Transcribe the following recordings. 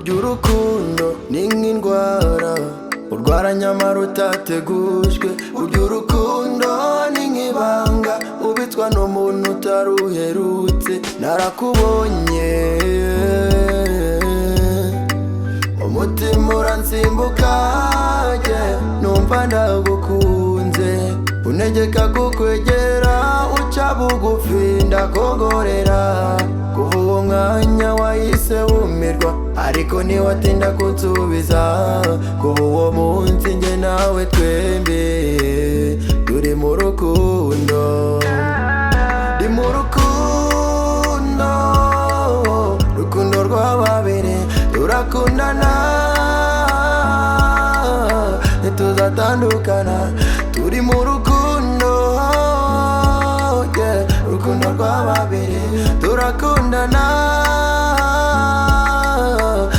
burya urukundo ni nk'indwara urwara nyamara utategujwe. Burya urukundo ni nk'ibanga ubitswa n'umuntu utaruherutse. Narakubonye umutima uransimbuka, numva ndagukunze, untegeka kukwegera uca bugufi ndakogorera. Kuva uwo mwanya wahise wumirwa ariko ntiwatinda kunsubiza. Kuva uwo munsi njye nawe twembi turi mu rukundo. Ndi mu rukundo, rukundo rwa babiri turakundana ntituzatandukana. Turi mu rukundo, yeah, rukundo rwa babiri turakundana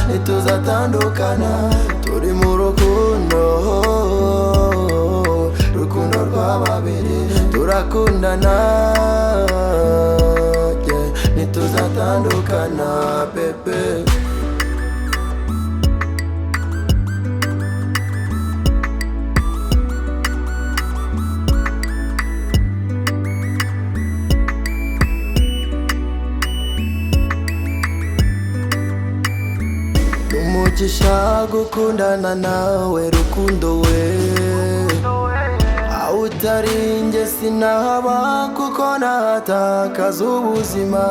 ntituzatandukana. Turi mu rukundo, rukundo rwa babiri turakundana, yeah, ntituzatandukana bebe. Umugisha gukundana nawe rukundo we, aho utari njye sinahaba kuko nahatakaza ubuzima.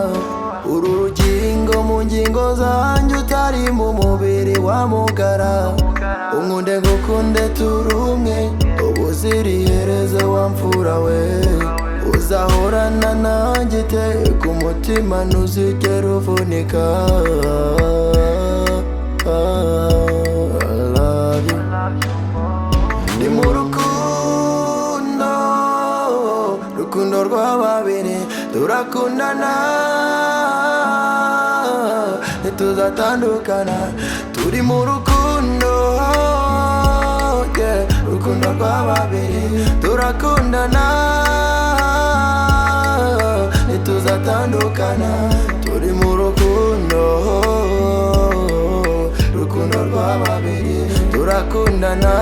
Uru rugingo mu ngingo zanjye utari mu mubiri wamugara. Unkunde ngukunde turi umwe ubuziriherezo wamfura we. Uzahorana nanjye iteka umutima ntuzigera uvunika. Ndi mu rukundo, rukundo rwa babiri turakundana ntituzatandukana. Turi mu rukundo, yeah, rukundo rwa babiri turakundana ntituzatandukana. Turi mu rukundo, rukundo rwa babiri turakundana.